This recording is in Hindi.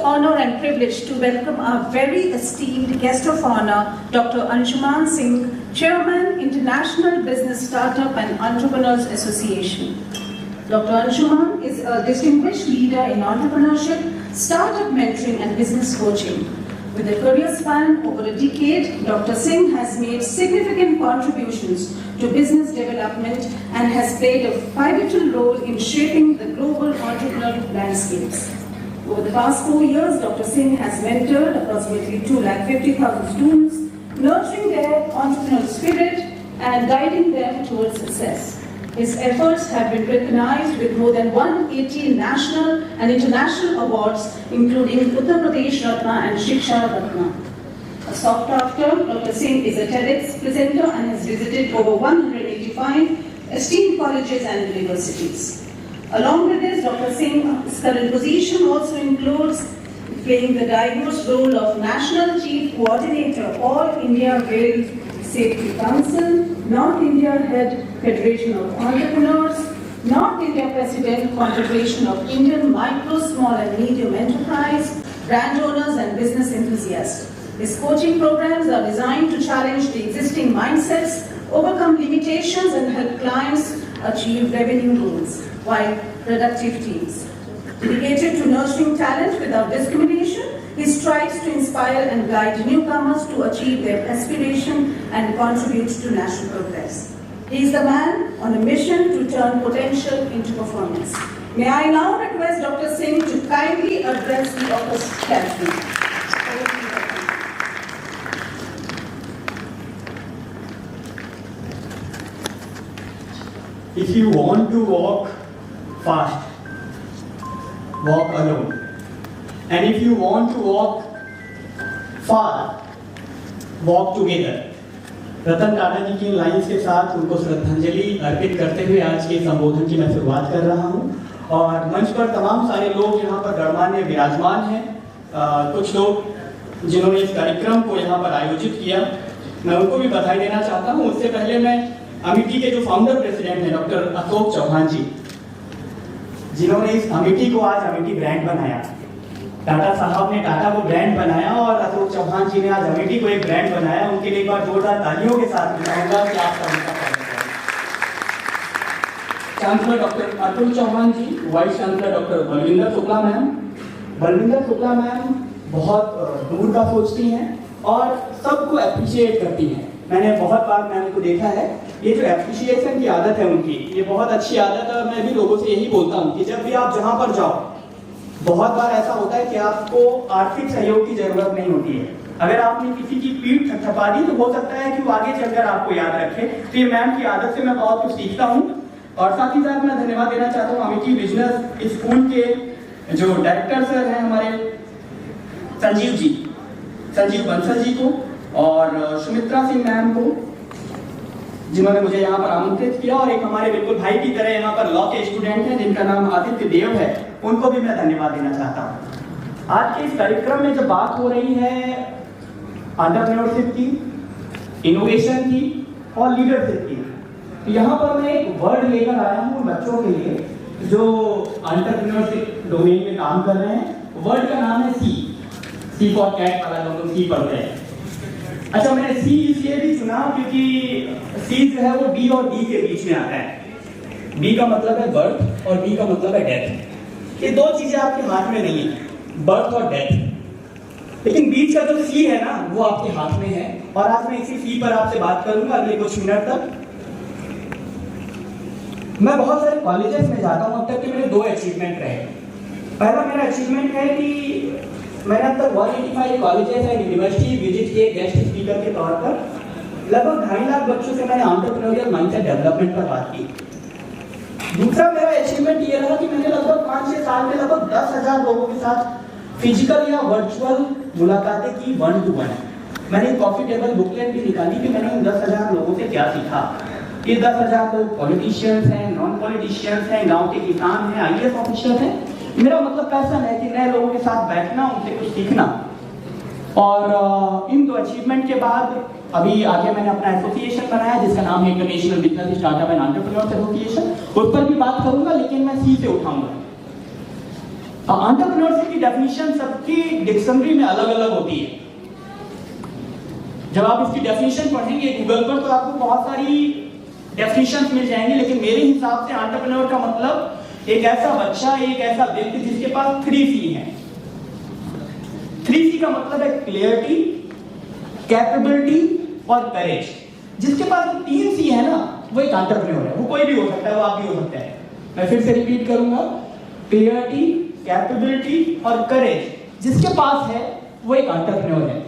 honor and privilege to welcome our very esteemed guest of honor, Dr. Anshuman Singh, Chairman, International Business Startup and Entrepreneurs Association. Dr. Anshuman is a distinguished leader in entrepreneurship, startup mentoring and business coaching. With a career span over a decade, Dr. Singh has made significant contributions to business development and has played a pivotal role in shaping the global entrepreneurial landscapes. Over the past 4 years, Dr. Singh has mentored approximately 250,000 students, nurturing their entrepreneurial spirit and guiding them towards success. His efforts have been recognized with more than 180 national and international awards, including Uttar Pradesh Ratna and Shiksha Ratna. A sought after, Dr. Singh is a TEDx presenter and has visited over 185 esteemed colleges and universities. Along with this, Dr. Singh's current position also includes playing the diverse role of National Chief Coordinator, All India Rail Safety Council, North India Head, Federation of Entrepreneurs, North India President, Confederation of Indian Micro, Small and Medium Enterprise, brand owners and business enthusiasts. His coaching programs are designed to challenge the existing mindsets, overcome limitations and help clients achieve revenue goals while productive teams. Dedicated to nurturing talent without discrimination, he strives to inspire and guide newcomers to achieve their aspiration and contribute to national progress. He is the man on a mission to turn potential into performance. May I now request Dr. Singh to kindly address the august gathering. If you want to walk fast, walk alone. And if you want to walk far, walk together. Ratan Tata जी की लाइन्स के साथ उनको श्रद्धांजलि अर्पित करते हुए आज के संबोधन की मैं शुरुआत कर रहा हूं। और मंच पर तमाम सारे लोग यहाँ पर गणमान्य विराजमान हैं। कुछ लोग जिन्होंने इस कार्यक्रम को यहाँ पर आयोजित किया, मैं उनको भी बधाई देना चाहता हूँ। उससे पहले मैं अमिटी के जो फाउंडर प्रेसिडेंट हैं डॉक्टर अशोक चौहान जी, जिन्होंने इस अमिटी को आज अमिटी ब्रांड बनाया। टाटा साहब ने टाटा को ब्रांड बनाया और अशोक चौहान जी ने आज अमिटी को एक ब्रांड बनाया। उनके लिए एक बार जोरदार तालियों के साथ चाहूंगा कि आपका उनका chancellor doctor Atul Chauhan ji, vice chancellor doctor Balwinder Shukla ma'am. Balwinder Shukla ma'am बहुत दूर का सोचती हैं और सबको अप्रिशिएट करती हैं। मैंने बहुत बार मैम को देखा है, ये जो एप्रिशिएशन की आदत है उनकी, ये बहुत अच्छी आदत है। और मैं भी लोगों से यही बोलता हूँ कि जब भी आप जहाँ पर जाओ, बहुत बार ऐसा होता है कि आपको आर्थिक सहयोग की जरूरत नहीं होती है। अगर आपने किसी की पीठ थपथपा दी तो हो सकता है कि वो आगे चलकर आपको याद रखे। तो ये मैम की आदत से मैं बहुत कुछ सीखता हूँ। और साथ ही साथ मैं धन्यवाद देना चाहता हूँ अमिटी बिजनेस स्कूल के जो डायरेक्टर सर हैं हमारे संजीव बंसल जी को और सुमित्रा सिंह मैम को, जिन्होंने मुझे यहाँ पर आमंत्रित किया। और एक हमारे बिल्कुल भाई की तरह यहाँ पर लॉ के स्टूडेंट हैं जिनका नाम आदित्य देव है, उनको भी मैं धन्यवाद देना चाहता हूँ। आज के इस कार्यक्रम में जब बात हो रही है एंटरप्रेन्योरशिप की, इनोवेशन की और लीडरशिप की, तो यहाँ पर मैं एक वर्ड लेकर आया हूँ बच्चों के लिए जो एंटरप्रेन्योरशिप डोमेन में काम कर रहे हैं। वर्ड का नाम है सी फॉर कैट वाला, लोग सी पढ़ते हैं। अच्छा, मैंने सी इसलिए भी चुना क्योंकि सी जो है वो बी और डी के बीच में आता है। बी का मतलब है बर्थ और डी का मतलब है डेथ। ये दो चीजें आपके हाथ में नहीं है, बर्थ और डेथ। लेकिन बीच का जो सी है ना, वो आपके हाथ में है। और आज मैं इसी सी पर आपसे बात करूंगा अगले कुछ मिनट तक। मैं बहुत सारे कॉलेजेस में जाता हूँ। अब तक के मेरे 2 अचीवमेंट रहे। पहला मेरा अचीवमेंट है कि मैंने अब तक 185 कॉलेजेस एंड यूनिवर्सिटी विजिट किए गेस्ट स्पीकर के तौर पर। लगभग 2.5 लाख बच्चों से मैंने एंटरप्रेन्योरियल माइंडसेट डेवलपमेंट पर बात की। दूसरा मेरा अचीवमेंट ये रहा कि मैंने लगभग 5-6 साल में लगभग 10,000 लोगों के साथ फिजिकल या वर्चुअल मुलाकातें की 1 to 1। मैंने कॉफी टेबल बुकलेट भी निकाली कि मैंने उन 10,000 लोगों से क्या सीखा। ये 10,000 लोग पॉलिटिशियंस हैं, नॉन पॉलिटिशियंस हैं, गाँव के किसान हैं, IAS ऑफिसर हैं। मेरा मतलब पैसा है कि नए लोगों के साथ बैठना, उनसे कुछ सीखना। और इन 2 अचीवमेंट के बाद अभी आगे मैंने अपना एसोसिएशन बनाया जिसका नाम है international business startup and entrepreneurs association. उस पर भी बात करूंगा, लेकिन मैं सी से उठाऊंगा। एंटरप्रेन्योरशिप की डेफिनेशन सबकी डिक्शनरी में अलग अलग होती है। जब आप इसकी डेफिनेशन पढ़ेंगे गूगल पर तो आपको बहुत सारी डेफिनेशन मिल जाएंगी, लेकिन मेरे हिसाब से एंटरप्रेन्योर का मतलब एक ऐसा बच्चा, एक ऐसा व्यक्ति जिसके पास 3C है। 3C का मतलब है क्लियरिटी, कैपेबिलिटी और करेज। जिसके पास 3C है ना, वो एक एंटरप्रेन्योर है। वो कोई भी हो सकता है, वो आप भी हो सकता है। मैं फिर से रिपीट करूंगा, क्लियरिटी, कैपेबिलिटी और करेज जिसके पास है वो एक एंटरप्रेन्योर है।